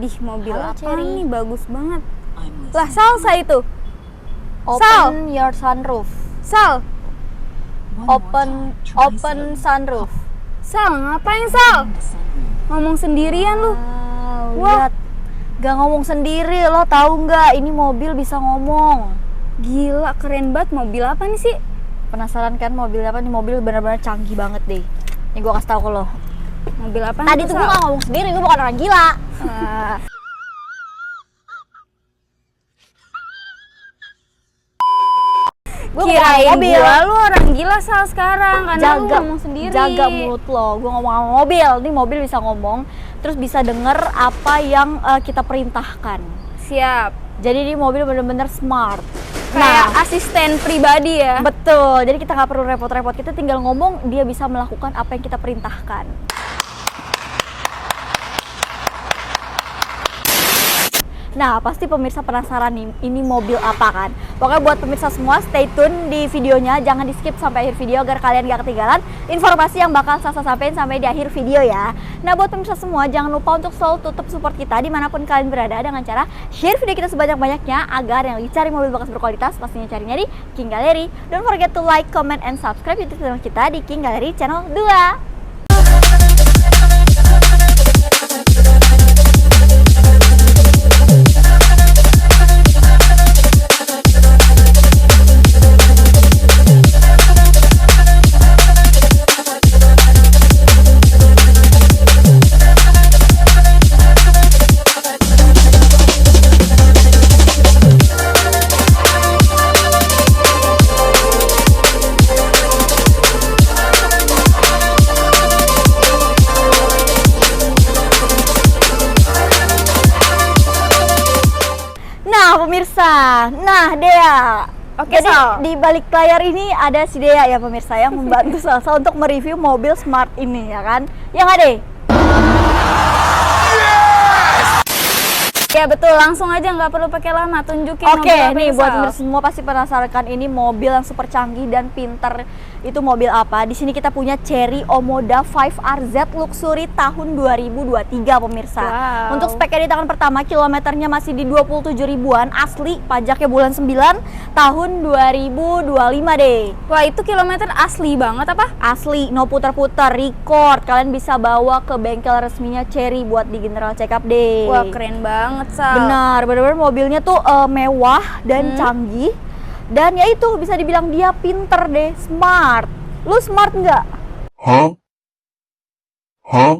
Dih, mobil Halo, apa Cherry. nih? Bagus banget. Lah, salsa itu. Open your sunroof. Sal, Open sunroof. Sal, ngapain Sal? Ngomong sendirian lu. Wow, Wah. lihat. Gak ngomong sendiri, lo tahu nggak? Ini mobil bisa ngomong. Gila, keren banget. Mobil apa nih sih? Penasaran kan mobil apa? Nih mobil benar-benar canggih banget deh. Nih gue kasih tahu ke lo. Mobil apa? Tadi tuh gue gak ngomong sendiri, gue bukan orang gila. Gue Kirain gua lu orang gila Sal sekarang karena lu jaga ngomong sendiri. jaga mulut lo. Gue ngomong sama mobil. Nih mobil bisa ngomong, terus bisa denger apa yang kita perintahkan. Siap. Jadi ini mobil bener-bener smart. Kayak asisten pribadi ya. Betul. Jadi kita nggak perlu repot-repot. Kita tinggal ngomong, dia bisa melakukan apa yang kita perintahkan. Nah, pasti pemirsa penasaran nih, ini mobil apa kan? Pokoknya buat pemirsa semua, stay tune di videonya, jangan di skip sampai akhir video agar kalian gak ketinggalan informasi yang bakal Sasa sampaikan sampai di akhir video ya. Nah, buat pemirsa semua, jangan lupa untuk selalu tetap support kita dimanapun kalian berada dengan cara share video kita sebanyak-banyaknya agar yang lagi cari mobil bekas berkualitas pastinya carinya di King Gallery. Don't forget to like, comment, and subscribe YouTube channel kita di King Gallery channel 2. Pemirsa, nah Dea. Oke, jadi Sal. di balik layar ini ada si Dea ya pemirsa yang membantu Salsa untuk mereview mobil smart ini ya kan? Ya nggak deh? Ya betul, langsung aja nggak perlu pakai lama, tunjukin Oke, mobil apa nih itu, buat Sal. pemirsa semua pasti penasaran kan ini mobil yang super canggih dan pinter. Itu mobil apa? Di sini kita punya Chery Omoda 5RZ Luxury tahun 2023 pemirsa. Wow. Untuk speknya di tangan pertama, kilometernya masih di 27 ribuan, asli, pajaknya bulan 9 tahun 2025 deh. Wah, itu kilometer asli banget apa? Asli, no putar-putar, record. Kalian bisa bawa ke bengkel resminya Chery buat di general check up deh. Wah, keren banget Sal. Benar, benar-benar mobilnya tuh mewah dan canggih. Dan ya itu bisa dibilang dia pinter deh, smart. Lu smart nggak? Huh? Huh?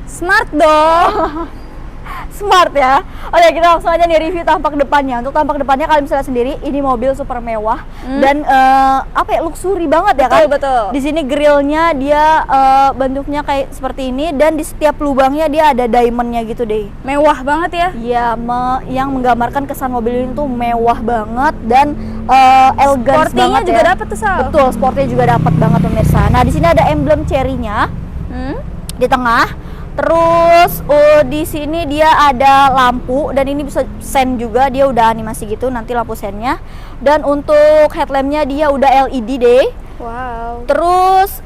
Smart dong. Smart ya. Oke, kita langsung aja nih review tampak depannya. Untuk tampak depannya kalian bisa lihat sendiri, ini mobil super mewah dan apa ya, luxury banget ya kan? Betul. Di sini grillnya dia bentuknya kayak seperti ini dan di setiap lubangnya dia ada diamondnya gitu deh. Mewah banget ya. Iya, yang menggambarkan kesan mobil ini tuh mewah banget dan elegan Sportinya banget juga ya. dapet tuh Sal. Betul, sportnya juga dapat banget pemirsa. Nah, di sini ada emblem Chery-nya di tengah. Terus di sini dia ada lampu dan ini bisa sen juga, dia udah animasi gitu nanti lampu sennya. Dan untuk headlampnya dia udah LED deh. Wow. Terus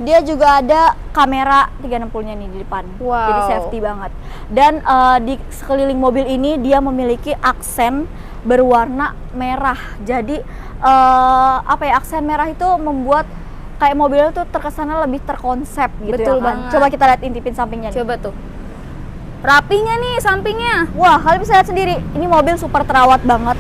dia juga ada kamera 360-nya nih di depan. Wow. Jadi safety banget. Dan di sekeliling mobil ini dia memiliki aksen berwarna merah. Jadi apa ya, aksen merah itu membuat kayak mobilnya tuh terkesannya lebih terkonsep gitu. Betul ya kan. banget. Coba kita lihat intipin sampingnya nih. Coba tuh. Rapinya nih sampingnya. Wah, kalian bisa lihat sendiri, ini mobil super terawat banget.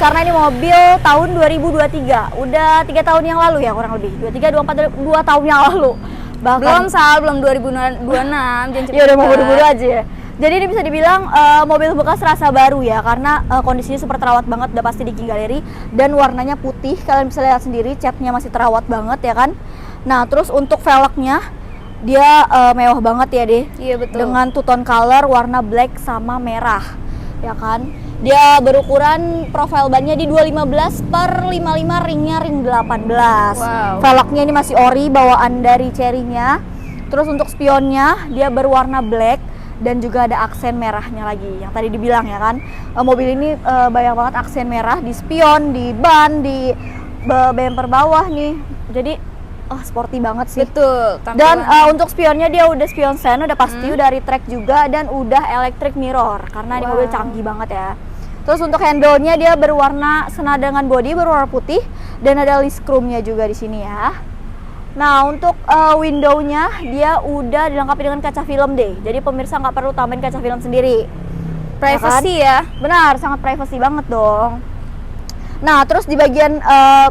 Karena ini mobil tahun 2023. Udah 3 tahun yang lalu ya kurang lebih. 23, 24, 2 tahun yang lalu. Bahkan Belum Sal, belum 2026. Jangan ya udah mau cepet. buru-buru aja ya. Jadi ini bisa dibilang mobil bekas rasa baru ya, karena kondisinya super terawat banget, udah pasti di King Gallery. Dan warnanya putih, kalian bisa lihat sendiri, catnya masih terawat banget ya kan. Nah, terus untuk velgnya dia mewah banget ya deh. Iya betul. Dengan two tone color warna black sama merah ya kan. Dia berukuran profile bannya di 215 per 55, ringnya ring 18. Wow. Velgnya ini masih ori bawaan dari Chery-nya. Terus untuk spionnya dia berwarna black dan juga ada aksen merahnya lagi yang tadi dibilang ya kan. Mobil ini banyak banget aksen merah di spion, di ban, di bumper bawah nih. Jadi sporty banget sih. Betul. Dan tampilan. untuk spionnya dia udah spion sen, udah pasti, udah retract juga, dan udah electric mirror karena ini Wow. mobil canggih banget ya. Terus untuk handle-nya dia berwarna senada dengan body, berwarna putih, dan ada list chrome-nya juga di sini ya. Nah untuk window-nya dia udah dilengkapi dengan kaca film deh. Jadi pemirsa nggak perlu tambahin kaca film sendiri. Privacy ya. Benar, sangat privacy banget dong. Nah, terus di bagian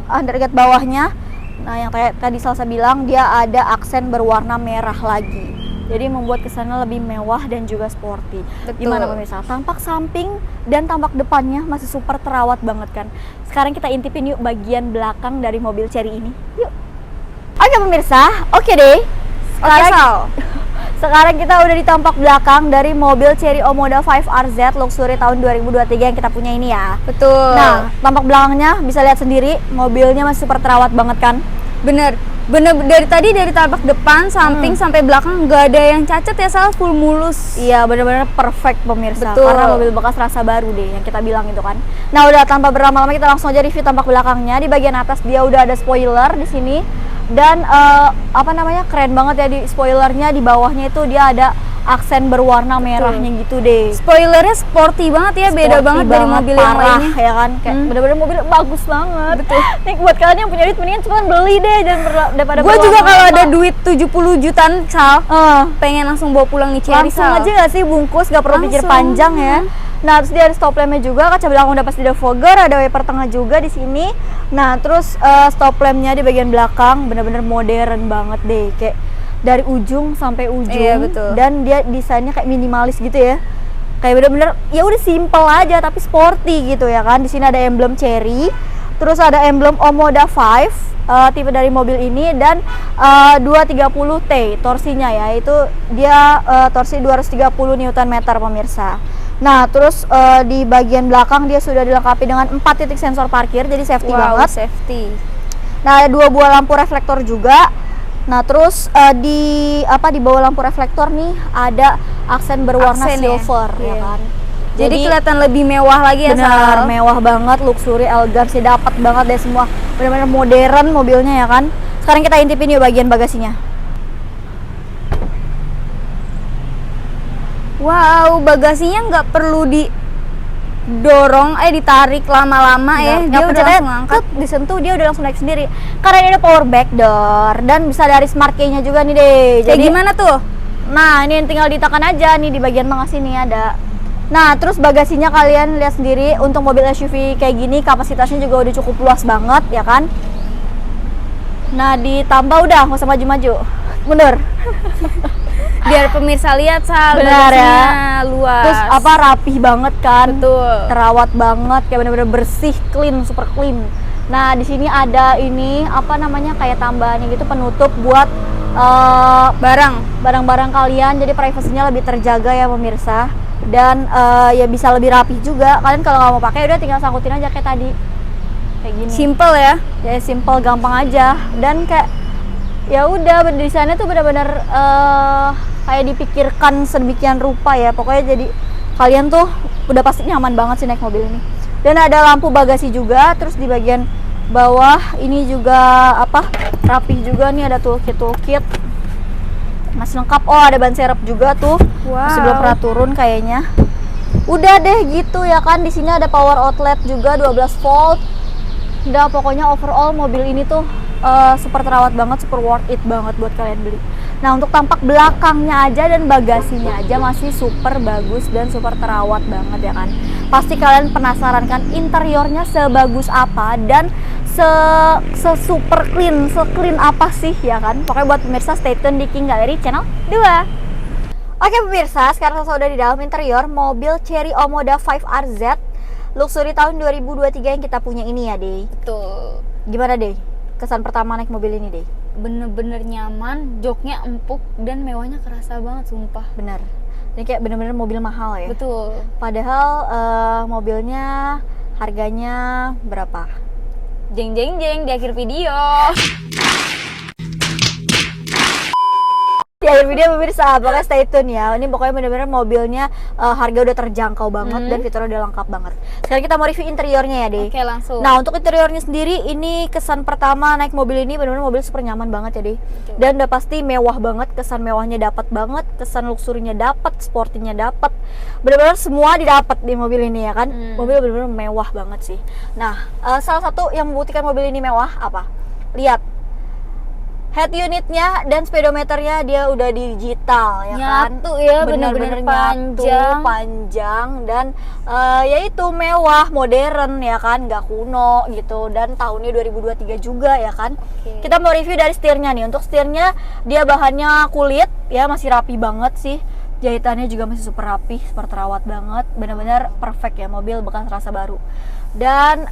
undergate bawahnya, nah yang kayak tadi Salsa bilang, dia ada aksen berwarna merah lagi. Jadi membuat kesannya lebih mewah dan juga sporty. Betul. Gimana pemirsa? Tampak samping dan tampak depannya masih super terawat banget kan. Sekarang kita intipin yuk bagian belakang dari mobil Chery ini. Yuk. Oke pemirsa, oke deh. Sekarang kita udah di tampak belakang dari mobil Chery Omoda 5RZ Luxury tahun 2023 yang kita punya ini ya. Betul. Nah, tampak belakangnya bisa lihat sendiri, mobilnya masih super terawat banget kan. bener dari tadi, dari tampak depan, samping sampai belakang nggak ada yang cacat ya, Sal, full mulus. Iya, benar-benar perfect pemirsa. Betul. Karena mobil bekas rasa baru deh yang kita bilang itu kan. Nah, udah tanpa berlama-lama kita langsung aja review tampak belakangnya. Di bagian atas dia udah ada spoiler di sini. Dan keren banget ya di spoilernya. Di bawahnya itu dia ada aksen berwarna merahnya gitu deh. Spoilernya sporty banget ya, beda Sporty banget dari mobil yang parah, lainnya. ya kan, kayak bener-bener mobil bagus banget. Betul. Nih buat kalian yang punya duit mendingan cuma beli deh dan daripada Gue juga kalau berlama-lama. ada duit 70 jutaan, Sal, pengen langsung bawa pulang nih Chery, langsung Sal. aja gak sih bungkus, gak perlu pikir Langsung. panjang ya. Nah, terus dia ada stop lampnya juga, kaca belakang udah pasti defogger, ada wiper tengah juga di sini. Nah, terus stop lampnya di bagian belakang bener-bener modern banget deh, kayak dari ujung sampai ujung. Iya, betul. Dan dia desainnya kayak minimalis gitu ya. Kayak bener-bener ya udah simple aja tapi sporty gitu ya kan. Di sini ada emblem Chery, terus ada emblem Omoda 5 tipe dari mobil ini, dan 230T torsinya ya, itu dia torsi 230 Nm pemirsa. Nah, terus di bagian belakang dia sudah dilengkapi dengan 4 titik sensor parkir, jadi safety banget. Safety. Nah, ada 2 buah lampu reflektor juga. Nah, terus di bawah lampu reflektor nih ada aksen berwarna Aksen ya? silver ya Iya. kan. Jadi kelihatan lebih mewah lagi ya, benar, Sal. mewah banget, luxury, elegansi dapat banget deh semua. Benar-benar modern mobilnya ya kan. Sekarang kita intipin yuk bagian bagasinya. Wow, bagasinya nggak perlu didorong, ditarik lama-lama ya. Dia udah langsung angkat. Disentuh dia udah langsung naik sendiri. Karena dia ada power back door dan bisa dari smart key-nya juga nih deh. Kayak gimana tuh? Nah, ini tinggal ditekan aja nih di bagian tengah sini ada. Nah, terus bagasinya kalian lihat sendiri, untuk mobil SUV kayak gini kapasitasnya juga udah cukup luas banget ya kan. Nah, ditambah udah nggak usah maju-maju. Mundur. Biar pemirsa lihat, Sal, Benar ya. bagasinya luas. Terus rapih banget kan. Betul. Terawat banget, kayak bener-bener bersih, clean, super clean. Nah, di sini ada ini kayak tambahannya gitu, penutup buat barang-barang kalian, jadi privasinya lebih terjaga ya pemirsa. Dan ya bisa lebih rapih juga. Kalian kalau nggak mau pakai udah tinggal sangkutin aja kayak tadi. Kayak gini. Simple ya. Ya simple, gampang aja. Dan kayak ya udah, desainnya tuh benar-benar kayak dipikirkan sedemikian rupa ya. Pokoknya jadi kalian tuh udah pasti nyaman banget sih naik mobil ini. Dan ada lampu bagasi juga. Terus di bagian bawah ini juga rapih juga nih, ada toolkit. Masih lengkap. Oh, ada ban serep juga tuh. Wow. Masih belum pernah turun kayaknya. Udah deh gitu ya kan. Di sini ada power outlet juga 12 volt. Udah pokoknya overall mobil ini tuh super terawat banget, super worth it banget buat kalian beli. Nah, untuk tampak belakangnya aja dan bagasinya aja masih super bagus dan super terawat banget ya kan. Pasti kalian penasaran kan interiornya sebagus apa dan super clean, clean apa sih ya kan. Pokoknya buat pemirsa stay tune di King Gallery channel 2. Oke pemirsa, sekarang saya udah di dalam interior mobil Chery Omoda 5RZ Luxury tahun 2023 yang kita punya ini ya, Dey. Betul. Gimana, Dey? Kesan pertama naik mobil ini, Dey? Bener-bener nyaman, joknya empuk, dan mewahnya kerasa banget, sumpah. Bener. Ini kayak bener-bener mobil mahal ya. Betul. Padahal mobilnya harganya berapa? Jeng jeng jeng di akhir video. Di akhir video pemirsa, pokoknya stay tune ya. Ini pokoknya bener-bener mobilnya harga udah terjangkau banget dan fiturnya udah lengkap banget. Sekarang kita mau review interiornya ya, Deh. Oke, langsung. Nah, untuk interiornya sendiri, ini kesan pertama naik mobil ini bener-bener mobil super nyaman banget ya, Deh. Dan udah pasti mewah banget, kesan mewahnya dapat banget, kesan luxurinya dapat, sportinya dapat. Bener-bener semua didapat di mobil ini ya kan. Mobil bener-bener mewah banget sih. Nah, salah satu yang membuktikan mobil ini mewah apa? Lihat. Head unitnya dan speedometernya dia udah digital ya kan, Nyatu ya, bener-bener bener-bener panjang dan yaitu mewah, modern ya kan, nggak kuno gitu, dan tahunnya 2023 juga ya kan. Kita mau review dari setirnya nih. Untuk setirnya dia bahannya kulit ya, masih rapi banget sih, jahitannya juga masih super rapi, super terawat banget, bener-bener perfect ya, mobil bekas rasa baru. Dan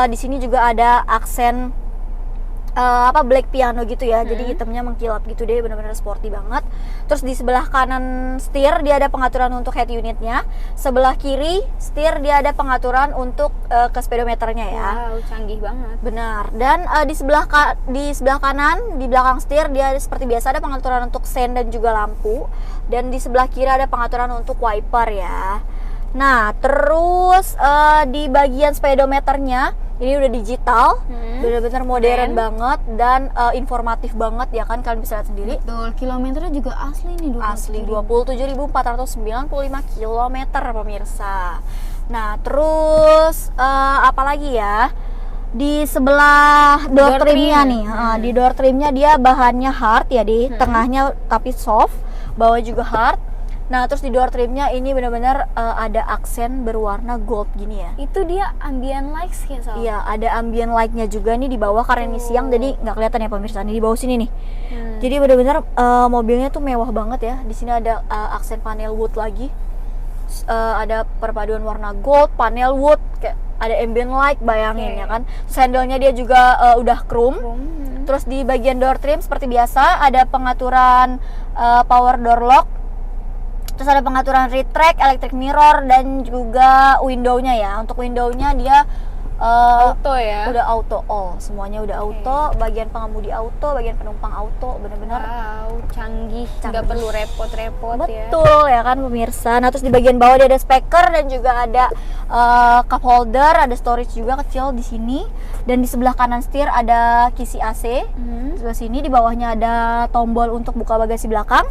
di sini juga ada aksen black piano gitu ya, jadi hitamnya mengkilap gitu deh, bener-bener sporty banget. Terus di sebelah kanan setir dia ada pengaturan untuk head unitnya, sebelah kiri setir dia ada pengaturan untuk ke speedometernya ya. Wow, canggih banget. Benar. Dan di sebelah kanan di belakang setir dia seperti biasa ada pengaturan untuk sen dan juga lampu, dan di sebelah kiri ada pengaturan untuk wiper ya. Nah, terus di bagian speedometernya ini udah digital, bener-bener modern banget dan informatif banget ya kan, kalian bisa lihat sendiri. Betul, kilometernya juga asli nih, Asli 27.495 km pemirsa. Nah, terus apalagi ya? Di sebelah door trimnya nih, di door trimnya dia bahannya hard ya, di tengahnya tapi soft, bawah juga hard. Nah, terus di door trimnya ini benar-benar ada aksen berwarna gold gini ya. Itu dia ambient lights ya, Sal? Iya, ada ambient light-nya juga nih di bawah, karena ini siang jadi nggak kelihatan ya pemirsa. Nih di bawah sini nih. Jadi benar-benar mobilnya tuh mewah banget ya. Di sini ada aksen panel wood lagi. Ada perpaduan warna gold, panel wood, kayak ada ambient light, bayangin ya kan. Handle-nya dia juga udah chrome. Terus di bagian door trim seperti biasa ada pengaturan power door lock. Terus ada pengaturan retract, electric mirror, dan juga window-nya ya. Untuk window-nya dia auto ya? Udah auto all, semuanya udah auto. Bagian pengemudi auto, bagian penumpang auto, bener-bener canggih. Nggak perlu repot-repot ya. Betul ya kan pemirsa. Nah, terus di bagian bawah dia ada speaker dan juga ada cup holder, ada storage juga kecil di sini. Dan di sebelah kanan setir ada kisi AC. Sebelah sini di bawahnya ada tombol untuk buka bagasi belakang.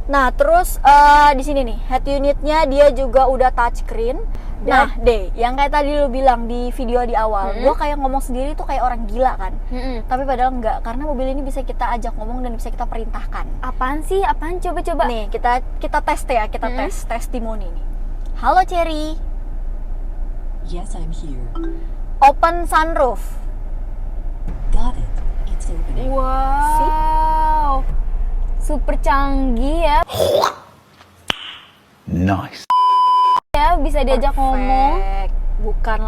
Nah, terus di sini nih head unitnya dia juga udah touchscreen. Nah, deh, yang kayak tadi lu bilang di video di awal, gua kayak ngomong sendiri tuh kayak orang gila kan. Tapi padahal enggak, karena mobil ini bisa kita ajak ngomong dan bisa kita perintahkan. Apaan sih? Apaan? Coba-coba. Nih, kita tes ya, kita tes testimoni nih. Halo Cherry. Yes, I'm here. Open sunroof. Got it. It's opening. Wow. Super canggih ya. Nice. Ya, bisa diajak ngomong. Bukan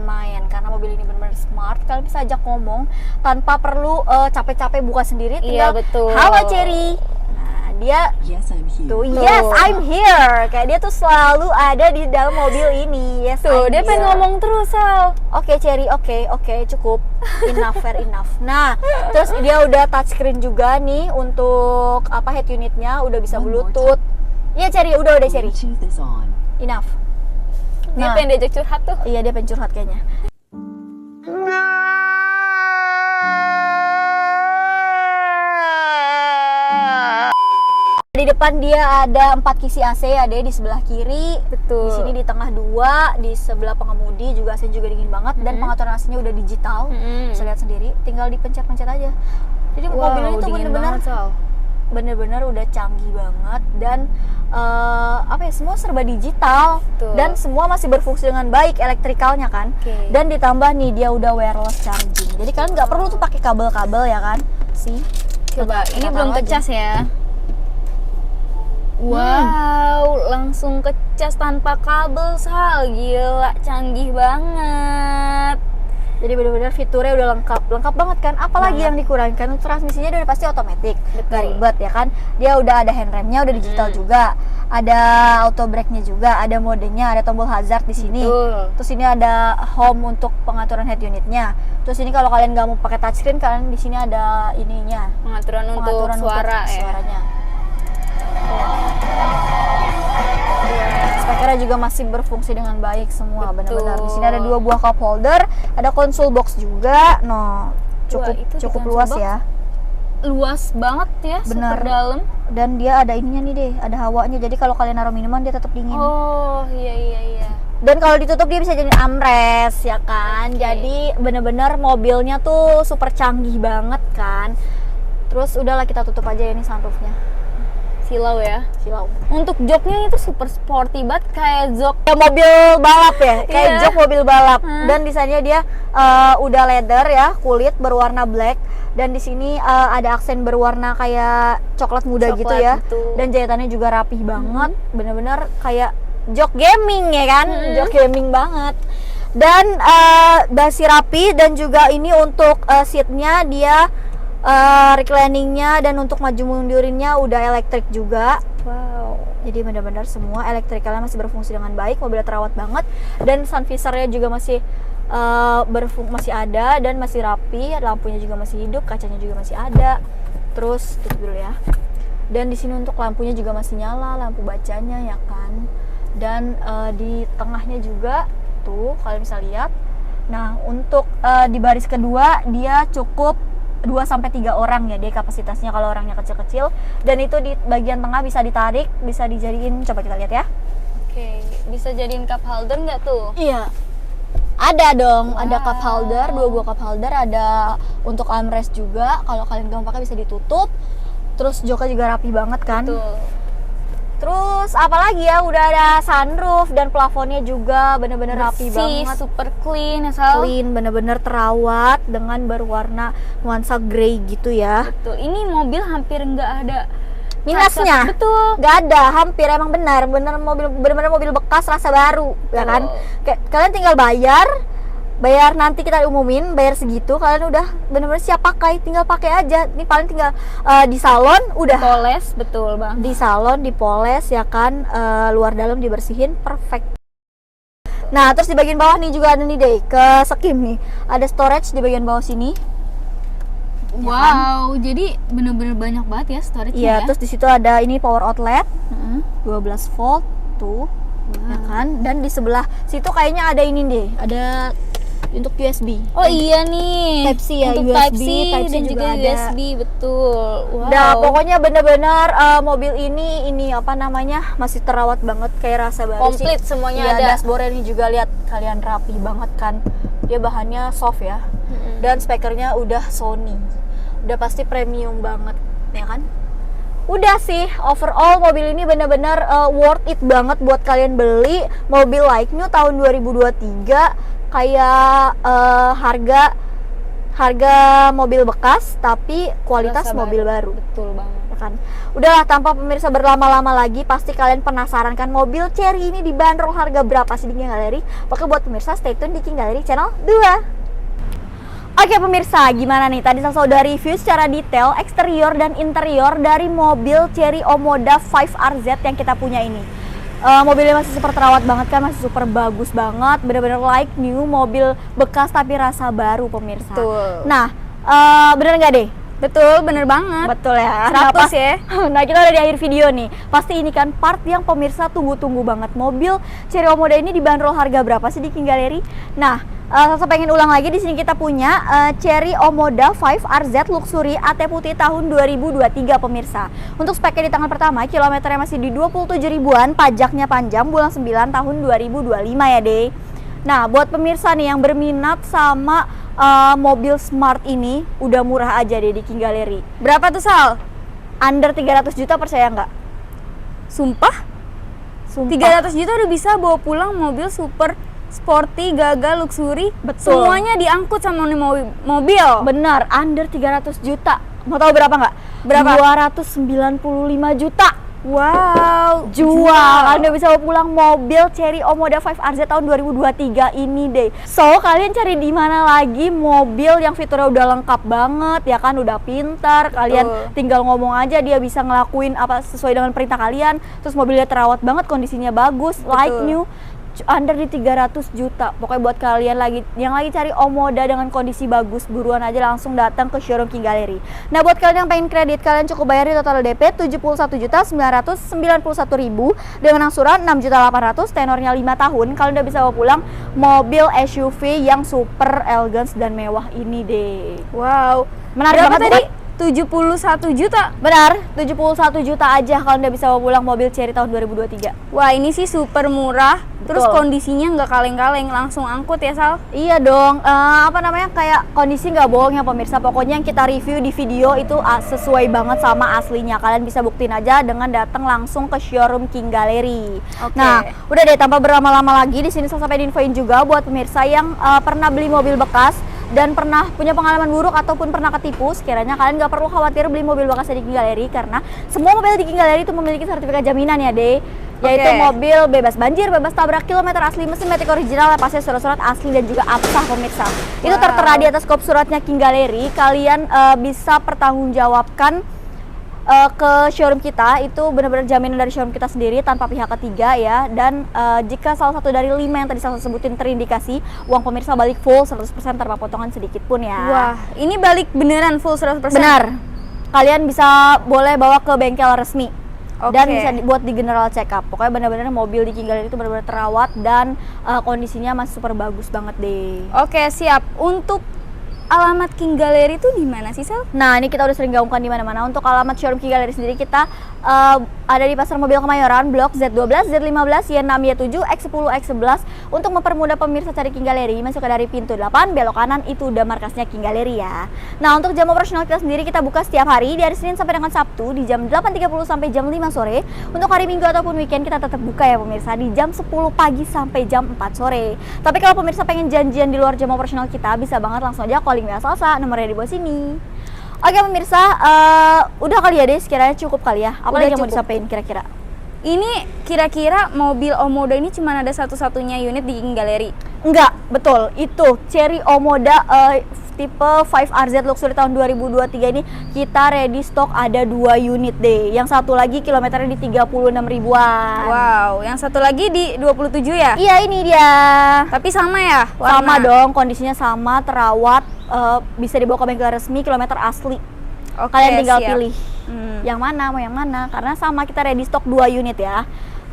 main, karena mobil ini benar-benar smart. Kalian bisa ajak ngomong tanpa perlu capek-capek buka sendiri. Iya, Tinggal, betul. halo Cherry. Nah, dia Yes, I'm here. tuh, yes I'm here. Kayak dia tuh selalu ada di dalam mobil ini. Yes, Tuh, I'm dia pengen here. ngomong terus, Sal. Oke Cherry, oke, cukup. Enough, fair enough. Nah, terus dia udah touchscreen juga nih untuk head unitnya, udah bisa One more Bluetooth. Iya Cherry, udah Cherry. Bluetooth is on. Enough. Dia Nah. pengen diajak curhat tuh. Iya, dia pengen curhat kayaknya. Di depan dia ada 4 kisi AC ya deh, di sebelah kiri. Betul. Di sini di tengah 2, di sebelah pengemudi juga AC juga dingin banget, dan pengaturan AC-nya udah digital. Bisa lihat sendiri, tinggal dipencet-pencet aja. Jadi mobil ini tuh bener-bener udah canggih banget, dan semua serba digital. Betul. Dan semua masih berfungsi dengan baik elektrikalnya kan. Dan ditambah nih dia udah wireless charging, jadi kalian nggak perlu tuh pakai kabel-kabel ya kan sih. Coba, ini Kita belum taruh aja. kecas ya. Wow, langsung kecas tanpa kabel, Sal. Gila, canggih banget. Jadi benar-benar fiturnya udah lengkap banget kan. Apalagi yang dikurangkan, transmisinya udah pasti otomatis, gak ribet ya kan. Dia udah ada handremnya, udah digital juga, ada auto brake-nya juga, ada modenya, ada tombol hazard di sini. Betul. Terus ini ada home untuk pengaturan head unitnya. Terus ini kalau kalian nggak mau pakai touchscreen, kalian di sini ada ininya, Pengaturan untuk suara ya. suaranya. Spekernya juga masih berfungsi dengan baik semua, Betul. benar-benar. Di sini ada 2 buah cup holder, ada console box juga. No, cukup Wah, itu di cukup console luas box ya. Luas banget ya, Benar. super dalam. Dan dia ada ininya nih deh, ada hawanya. Jadi kalau kalian naruh minuman dia tetap dingin. Oh, iya. Dan kalau ditutup dia bisa jadi armrest ya kan. Oke. Jadi bener-bener mobilnya tuh super canggih banget kan. Terus udahlah kita tutup aja ini sunroofnya. Silau ya. Silau. Untuk joknya itu super sporty banget, kayak jok Kayak mobil balap ya, kayak Iya. jok mobil balap. Hmm. Dan di sana dia udah leather ya, kulit berwarna black. Dan di sini ada aksen berwarna kayak coklat muda gitu Coklat, ya. betul. Dan jahitannya juga rapih banget, bener-bener kayak jok gaming ya kan, jok gaming banget. Dan masih rapi, dan juga ini untuk seatnya dia recliningnya dan untuk maju mundurinnya udah elektrik juga. wow. Jadi benar-benar semua elektrikalnya masih berfungsi dengan baik, mobilnya terawat banget, dan sun visornya juga masih masih ada dan masih rapi, lampunya juga masih hidup, kacanya juga masih ada. Terus tutup dulu ya. Dan di sini untuk lampunya juga masih nyala, lampu bacanya ya kan. Dan di tengahnya juga tuh kalian bisa lihat. Nah, untuk di baris kedua dia cukup 2-3 orang ya dia kapasitasnya kalau orangnya kecil-kecil, dan itu di bagian tengah bisa ditarik, bisa dijadiin, coba kita lihat ya. Oke, bisa jadiin cup holder nggak tuh? Iya. Ada dong, ada Wow. cup holder, 2 buah cup holder, ada untuk armrest juga. Kalau kalian gak mau pakai bisa ditutup. Terus joknya juga rapi banget kan. Tuh. Terus apalagi ya, udah ada sunroof dan plafonnya juga bener-bener rapi banget. Super clean ya Sal. Clean, bener-bener terawat dengan berwarna nuansa grey gitu ya. Betul. Ini mobil hampir nggak ada Minusnya? cacat. Betul. Gak ada, hampir, emang benar bener-bener mobil bekas rasa baru ya kan. Kayak kalian tinggal bayar nanti kita umumin, bayar segitu, kalian udah bener-bener siap pakai, tinggal pakai aja. Ini paling tinggal di salon udah Poles, betul bang. di salon dipoles ya kan, luar dalam dibersihin, perfect. Nah, terus di bagian bawah nih juga ada nih deh, ke skim nih, ada storage di bagian bawah sini. Wow, jadi bener-bener banyak banget ya storage-nya Iya, ya. terus di situ ada ini power outlet Heeh. 12 volt tuh, ya kan. Dan di sebelah situ kayaknya ada ini deh, ada untuk USB. Oh iya nih. Type C ya, Untuk USB, Type C Type C dan juga juga ada. USB, betul. Wow. Nah, pokoknya bener-bener mobil ini apa namanya, masih terawat banget, kayak rasa baru sih. Komplit semuanya Iya, ada. dashboardnya ini juga lihat kalian, rapi banget kan. Dia bahannya soft ya. Dan speakernya udah Sony. Udah pasti premium banget, ya kan? Udah sih, overall mobil ini bener-bener worth it banget buat kalian beli. Mobil like new tahun 2023, kayak harga mobil bekas tapi kualitas Rasa mobil baru. Betul banget. Ya kan? Udahlah, tanpa pemirsa berlama-lama lagi, pasti kalian penasaran kan mobil Cherry ini dibanderol harga berapa sih di King Gallery? Pokoknya buat pemirsa stay tune di King Gallery channel 2. Oke pemirsa, gimana nih? Tadi saya udah review secara detail eksterior dan interior dari mobil Cherry Omoda 5RZ yang kita punya ini. Mobilnya masih super terawat banget kan, masih super bagus banget, bener-bener like new, mobil bekas tapi rasa baru pemirsa. Betul. Nah, bener nggak deh? Betul, bener banget. Betul ya. 100 ya. Nah, kita udah di akhir video nih. Pasti ini kan part yang pemirsa tunggu-tunggu banget. Mobil Cherry Omoda ini dibanderol harga berapa sih di King Gallery? Nah, saya pengen ulang lagi, di sini kita punya Cherry Omoda 5RZ Luxury AT putih tahun 2023 pemirsa. Untuk speknya di tangan pertama, kilometernya masih di 27 ribuan, pajaknya panjang, bulan 9 tahun 2025 ya deh. Nah, buat pemirsa nih yang berminat sama mobil smart ini, udah murah aja deh di King Gallery. Berapa tuh Sal? Under 300 juta, percaya nggak? Sumpah? Sumpah. 300 juta udah bisa bawa pulang mobil super sporty, gagah, luxury. Betul. Semuanya diangkut sama nih mobil. Benar, under 300 juta. Mau tahu berapa nggak? Berapa? 295 juta. Wow, Jual. Anda bisa bawa pulang mobil Cherry Omoda 5RZ tahun 2023 ini deh. So, kalian cari di mana lagi mobil yang fiturnya udah lengkap banget ya kan, udah pintar. Kalian tinggal ngomong aja, dia bisa ngelakuin apa sesuai dengan perintah kalian. Terus mobilnya terawat banget, kondisinya bagus, like new. under di 300 juta. Pokoknya buat kalian yang lagi cari Omoda dengan kondisi bagus, buruan aja langsung datang ke showroom King Gallery. Nah, buat kalian yang pengen kredit, kalian cukup bayar di total DP 71.991.000 dengan angsuran 6.800.000, tenornya 5 tahun. Kalian udah bisa bawa pulang mobil SUV yang super elegance dan mewah ini deh. Wow. Menarik Berapa banget tadi? bukan? 71 juta. Benar, 71 juta aja kalian udah bisa bawa pulang mobil Cherry tahun 2023. Wah, ini sih super murah. Terus Betul. kondisinya nggak kaleng-kaleng, langsung angkut ya, Sal? Iya dong, kayak kondisi nggak bohong ya pemirsa. Pokoknya yang kita review di video itu sesuai banget sama aslinya. Kalian bisa buktiin aja dengan datang langsung ke showroom King Gallery. Oke. Nah, udah deh tanpa berlama-lama lagi, di sini saya sampai diinfoin juga buat pemirsa yang pernah beli mobil bekas dan pernah punya pengalaman buruk ataupun pernah ketipu. Sekiranya kalian nggak perlu khawatir beli mobil bekas di King Gallery, karena semua mobil di King Gallery itu memiliki sertifikat jaminan ya deh, yaitu Oke. mobil bebas banjir, bebas tabrak, kilometer asli, mesin matic original, lepasnya surat-surat asli dan juga absah pemirsa. Itu Wow. tertera di atas kop suratnya King Gallery. Kalian bisa pertanggungjawabkan ke showroom kita, itu benar-benar jaminan dari showroom kita sendiri tanpa pihak ketiga ya. Dan jika salah satu dari 5 yang tadi saya sebutin terindikasi, uang pemirsa balik full 100% tanpa potongan sedikit pun ya. Wah, ini balik beneran full 100%. Benar. Kalian bisa boleh bawa ke bengkel resmi. Oke. Dan bisa dibuat di general check up. Pokoknya benar-benar mobil di King Gallery itu benar-benar terawat dan kondisinya masih super bagus banget deh. Oke, siap. Untuk alamat King Gallery itu di mana sih, Sal? Nah, ini kita udah sering gaungkan di mana-mana. Untuk alamat showroom King Gallery sendiri kita ada di Pasar Mobil Kemayoran, Blok Z12, Z15, Y6, Y7, X10, X11. Untuk mempermudah pemirsa cari King Gallery, masuk ke dari pintu 8, belok kanan, itu udah markasnya King Gallery ya. Nah, untuk jam operasional kita sendiri kita buka setiap hari dari Senin sampai dengan Sabtu di jam 8.30 sampai jam 5 sore. Untuk hari Minggu ataupun weekend kita tetap buka ya pemirsa di jam 10 pagi sampai jam 4 sore. Tapi kalau pemirsa pengen janjian di luar jam operasional kita, bisa banget langsung aja calling WA Salsa, nomornya di bawah sini. Oke pemirsa, udah kali ya deh, sekiranya cukup kali ya. Apa Udah lagi yang mau cukup. disampaikan kira-kira? Ini kira-kira mobil Omoda ini cuma ada satu-satunya unit di King Gallery. Enggak, betul. Itu Cherry Omoda tipe 5RZ Luxury tahun 2023 ini kita ready stock ada 2 unit deh. Yang satu lagi kilometernya di 36 ribuan. Wow, yang satu lagi di 27 ya? Iya, ini dia. Tapi sama ya? Sama warna? dong, kondisinya sama, terawat, bisa dibawa ke bengkel resmi, kilometer asli. Oke, Kalian tinggal siap. pilih yang mana, mau yang mana. Karena sama, kita ready stock 2 unit ya.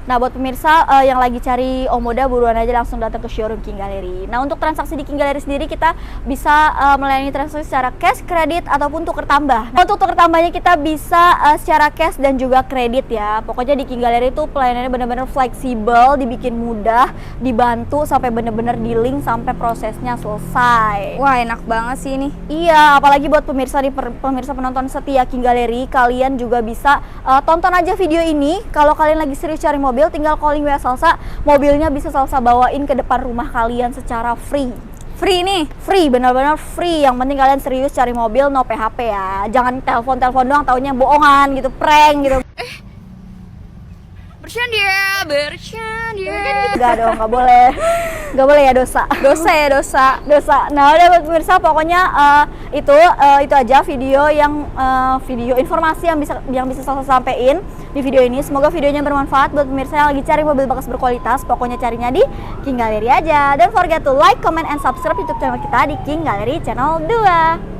Nah, buat pemirsa yang lagi cari Omoda, buruan aja langsung datang ke showroom King Gallery. Nah, untuk transaksi di King Gallery sendiri kita bisa melayani transaksi secara cash, kredit, ataupun tuker tambah. Nah, untuk tuker tambahnya kita bisa secara cash dan juga kredit ya. Pokoknya di King Gallery itu pelayanannya benar-benar fleksibel, dibikin mudah, dibantu sampai benar-benar di link sampai prosesnya selesai. Wah, enak banget sih ini. Iya, apalagi buat pemirsa pemirsa penonton setia King Gallery, kalian juga bisa tonton aja video ini. Kalau kalian lagi serius cari mobil, tinggal calling WA Salsa, mobilnya bisa Salsa bawain ke depan rumah kalian secara free. Free nih. Free, benar-benar free. Yang penting kalian serius cari mobil, no PHP ya. Jangan telepon-telepon doang, taunya bohongan gitu, prank gitu. Bercanda. Enggak dong, nggak boleh. Nggak boleh ya, dosa. Dosa ya, dosa. Dosa. Nah, udah buat pemirsa, pokoknya itu aja video informasi yang bisa saya sampaikan di video ini. Semoga videonya bermanfaat buat pemirsa yang lagi cari mobil bekas berkualitas. Pokoknya carinya di King Gallery aja. Don't forget to like, comment, and subscribe YouTube channel kita di King Gallery Channel 2.